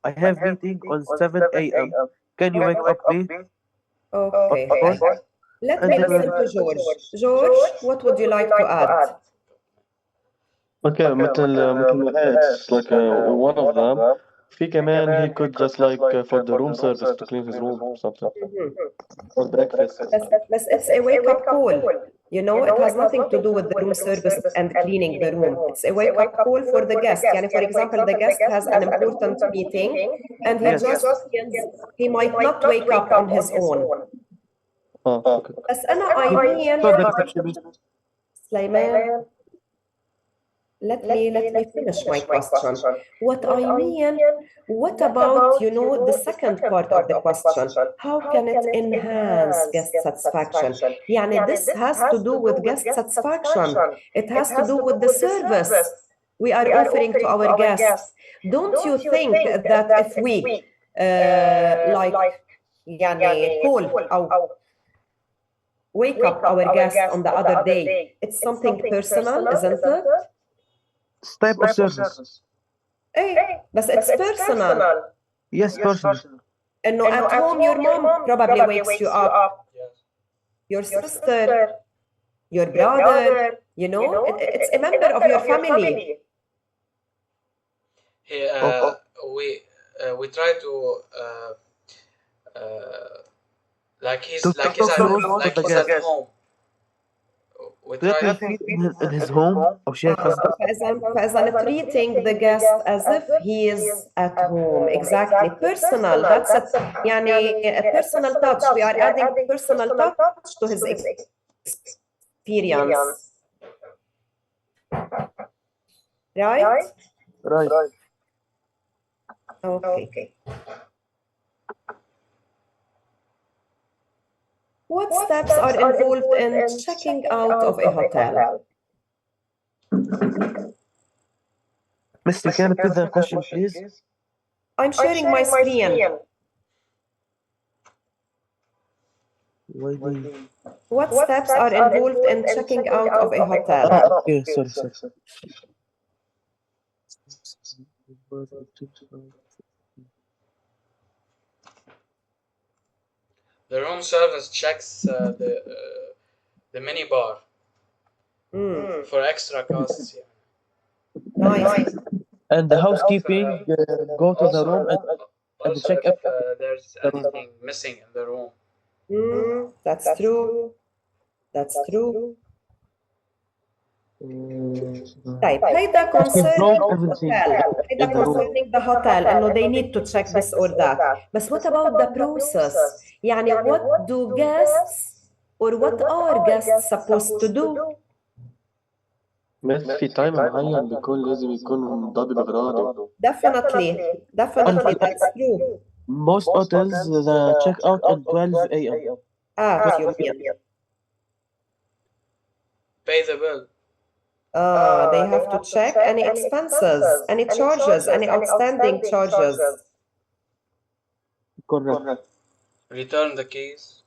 I have meeting on 7 a.m. Can you wake up me? Of Okay. course. Let And me listen to George. George, what would you like to add? Okay, مثل ما قلت, like one of them, في كمان he could just like for the room service to clean his room or something, or breakfast. But it's a wake-up call. You know, it has nothing to do with the room service and cleaning the room. It's a wake-up call for the guest. Yani, for example, the guest has an important meeting and he Yes. just feels he might not wake up on his own. Okay. بس أنا I mean Sulaiman, let me finish my question. What I mean, what about, you know, the second part of the question? How can it enhance guest satisfaction? Yani, this has to do with guest satisfaction. It has to do with the service we are offering to our guests. Don't you think that if we like يعني call أو wake up our guest on the other day, it's something personal, isn't it? It's type of service. ايه بس it's personal. Yes, person. انه at home your mom probably wakes you up, your sister, your brother, you know, it's a member of your family. We try to like he's at home. We try Let him feel in his home أو شيء قصدك. فإذا treating the guest as if he is at home. Exactly. Personal. That's it. يعني a personal touch. We are adding personal touch to his experience. Right? Right. Okay. What steps are involved in checking out of a hotel? Mister, can you repeat the question, please? I'm sharing my screen. What steps are involved in checking out of a hotel? Okay, sorry. the room service checks the mini bar for extra costs. Nice. And the housekeeping go to the room and check if if there's anything missing in the room. That's true. That's true. طيب هيدا concerning the hotel إنه they need to check this or that. But what about the process? يعني what do guests or what are guests supposed to do? بس في تايم معين بيكون لازم يكون ضابط أغراضه. Definitely that's true. Most hotels the check out at 12 a.m. You mean. Pay the bill. They have to check any expenses, any charges, any outstanding charges. Correct. Return the keys.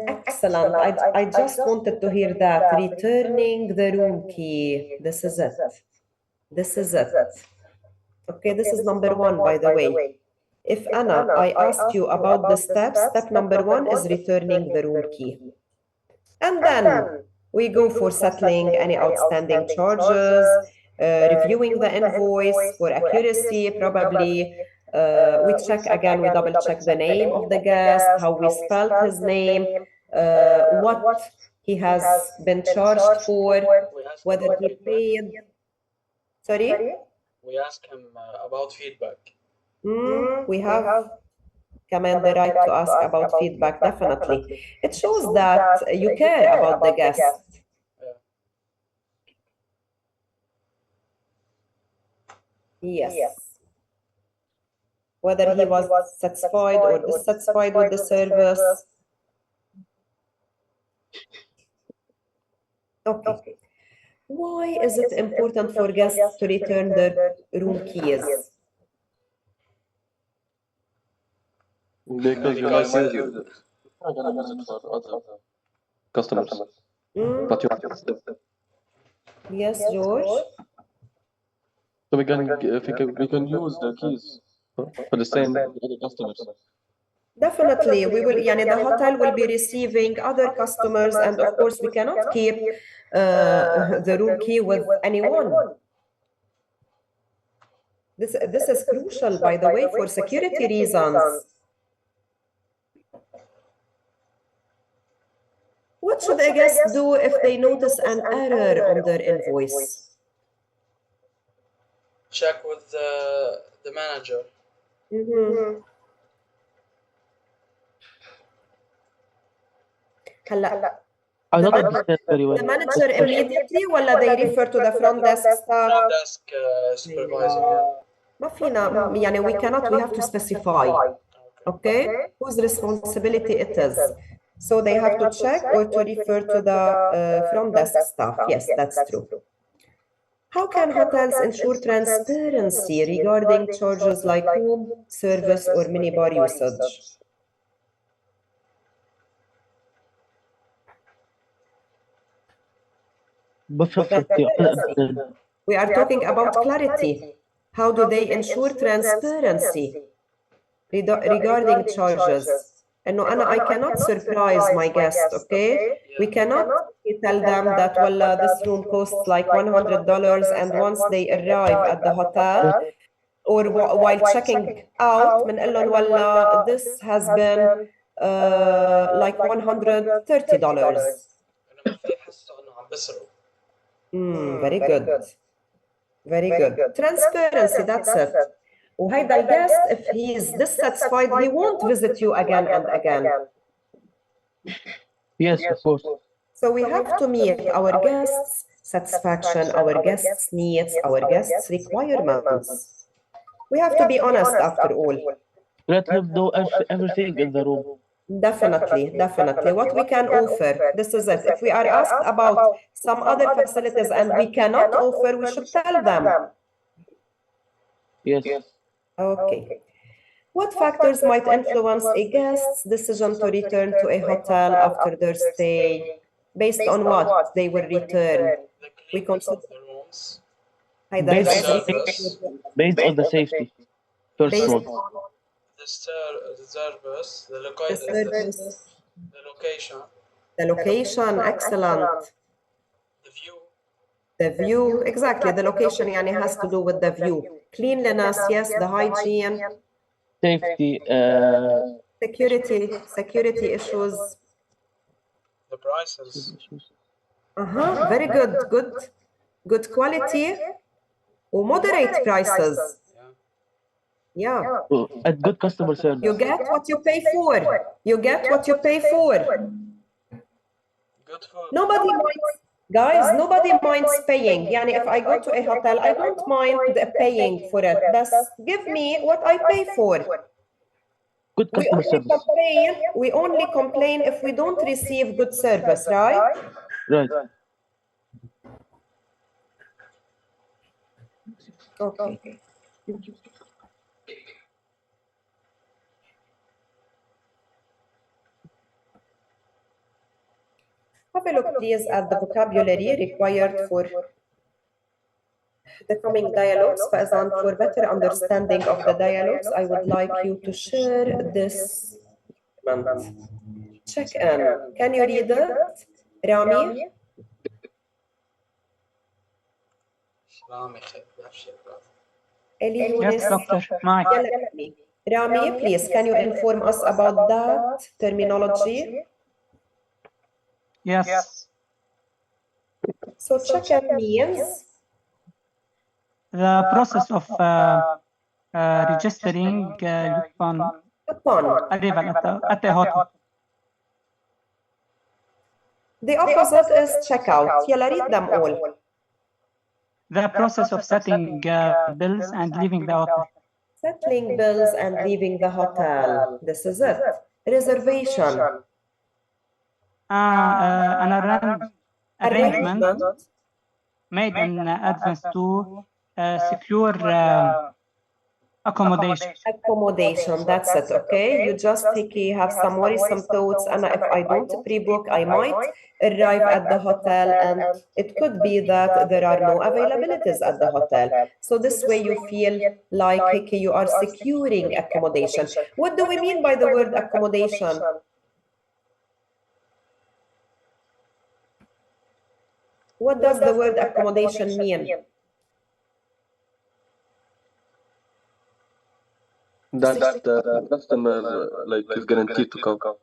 Excellent. I just wanted to hear that. Returning the room key. This is it. Okay, this is number one, by the way. If Anna, I asked you about the steps, step number one is returning the room key. And then we go for settling any outstanding charges, reviewing the invoice for accuracy, probably. We check again, we double check the name of the guest, how we spelled his name, what he has been charged for, whether he paid. Sorry? We ask him about feedback. We have command the right to ask about feedback, definitely. It shows that you care about the guest. Yes. Whether he was satisfied or dissatisfied with the service. Okay. Why is it important for guests to return their room keys? Because you might use it. I'm gonna use it for other customers. But you Yes, George? So we can use the keys for the same other customers. Definitely, we will, yani the hotel will be receiving other customers, and of course, we cannot keep the room key with anyone. This is crucial, by the way, for security reasons. What should a guest do if they notice an error on their invoice? Check with the manager. هلا I don't understand very well. the manager immediately ولا they refer to the front desk staff? Front desk supervisor. Yeah. ما فينا يعني we cannot, we have to specify, okay, whose responsibility it is. So they have to check or to refer to the front desk staff. Yes, that's true. How can hotels ensure transparency regarding charges like room service or minibar usage? We are talking about clarity. How do they ensure transparency regarding charges? And no, Anna, I cannot surprise my guest, okay? We cannot tell them that, well, this room costs like $100, and once they arrive at the hotel, or while checking out, well, this has been like $130. Very good. Very good. Transparency, that's it. وهيدا الguest, if he is dissatisfied, he won't visit you again and again. Yes, of course. So we have to meet our guests' satisfaction, our guests' needs, our guests' requirements. We have to be honest after all. Let him know everything in the room. Definitely, definitely. What we can offer, this is it. If we are asked about some other facilities and we cannot offer, we should tell them. Yes. Okay. What factors might influence a guest's decision to return to a hotel after their stay? Based on what they will return? We consider the rooms. Based on the safety. First one. The service, the location. The location, excellent. The view. The view, exactly. The location yani, has to do with the view. Cleanliness, yes, the hygiene. Safety. Security issues. The prices. Very good. Good quality. Moderate prices. Yeah. And good customer service. You get what you pay for. You get what you pay for. Good food. Nobody minds, guys, nobody minds paying. Yani if I go to a hotel, I don't mind paying for it. Just give me what I pay for. Good customer service. We only complain if we don't receive good service, right? Right. Okay. Have a look, please, at the vocabulary required for the coming dialogues. Faizan, for better understanding of the dialogues, I would like you to share this document. Check in. Can you read it, Rami? Yes, Doctor. Mike. Rami, please, can you inform us about that terminology? Yes. So check-in means? The process of registering upon arrival at a hotel. The opposite is checkout. Yalla, read them all. The process of setting bills and leaving the hotel. Settling bills and leaving the hotel. This is it. Reservation. An arrangement made in advance to secure Accommodation. Accommodation, that's it, okay? You just have some worrisome thoughts, and if I don't pre-book, I might arrive at the hotel and it could be that there are no availabilities at the hotel. So this way you feel like you are securing accommodation. What do we mean by the word accommodation? What does the word accommodation mean? That the customer like is guaranteed to come.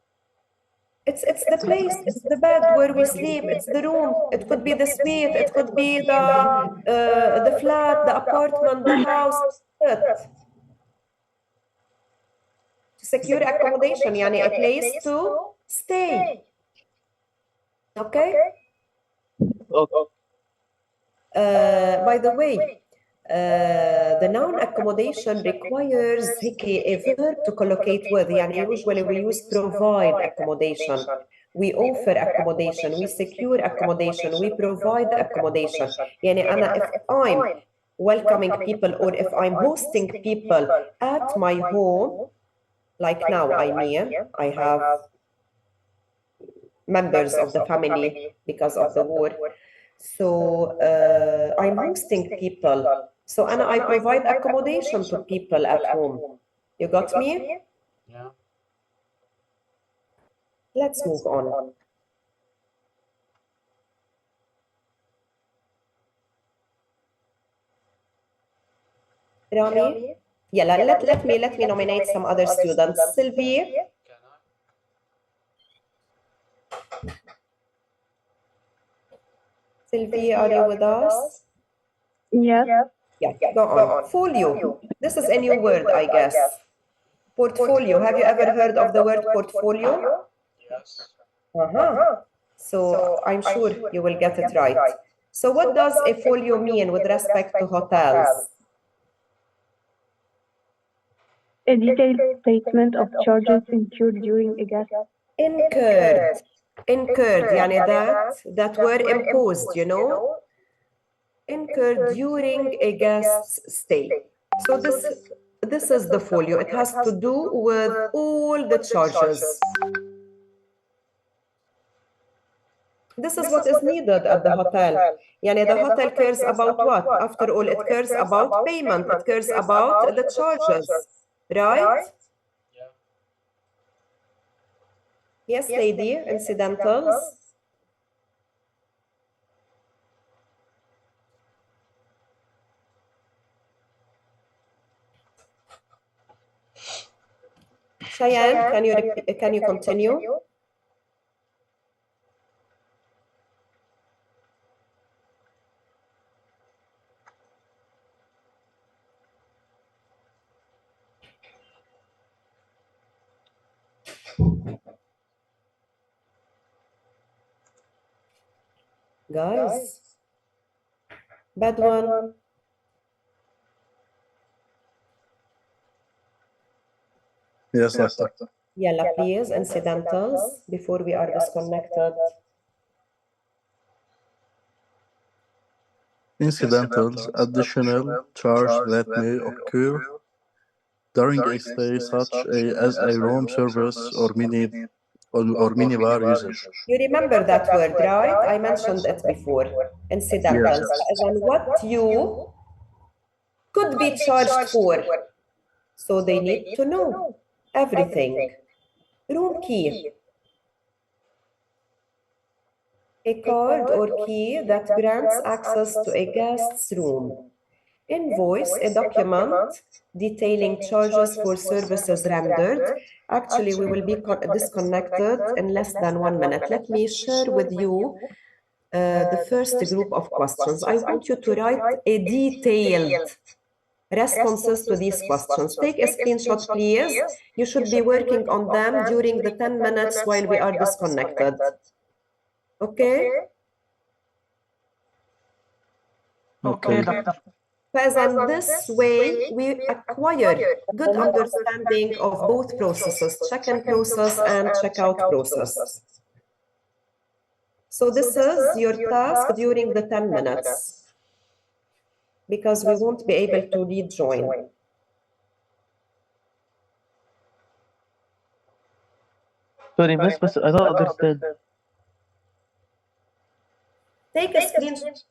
It's the place, it's the bed where we sleep, it's the room. It could be the suite, it could be the flat, the apartment, the house. To secure accommodation, يعني a place to stay. Okay? By the way, the noun accommodation requires a verb to collocate with. يعني usually we use provide accommodation. We offer accommodation, we secure accommodation, we provide accommodation. يعني أنا if I'm welcoming people or if I'm hosting people at my home, like now I mean, I have members of the family because of the war. So I'm hosting people. So Anna, I provide accommodation to people at home. You got me? Yeah. Let's move on. Rami? Yeah, let me nominate some other students. Sylvie? Can I? Sylvie, are you with us? Yes. Yeah, go on. Folio. This is a new word, I guess. Portfolio. Have you ever heard of the word portfolio? Yes. So I'm sure you will get it right. So what does a folio mean with respect to hotels? A detailed statement of charges incurred during a guest. Incurred. Incurred, يعني that were imposed, you know? Incurred during a guest's stay. So this is the folio. It has to do with all the charges. This is what is needed at the hotel. يعني the hotel cares about what? After all, it cares about payment. It cares about the charges, right? Yeah. Yes, lady, incidentals. Cheyenne, can you continue? Guys, bad one. Yes, doctor. Yalla, please, incidentals, before we are disconnected. Incidentals, additional charge that may occur during a stay, such as a room service or minibar usage. You remember that word, right? I mentioned it before. Incidentals. Yes. And what you could be charged for. So they need to know everything. Room key. A card or key that grants access to a guest's room. Invoice, a document detailing charges for services rendered. Actually, we will be disconnected in less than 1 minute. Let me share with you the first group of questions. I want you to write a detailed responses to these questions. Take a screenshot, please. You should be working on them during the 10 minutes while we are disconnected. Okay? Okay, doctor. And this way, we acquire good understanding of both processes, check-in process and check-out process. So this is your task during the 10 minutes, because we won't be able to rejoin. Sorry, miss, but I don't understand. Take a screenshot.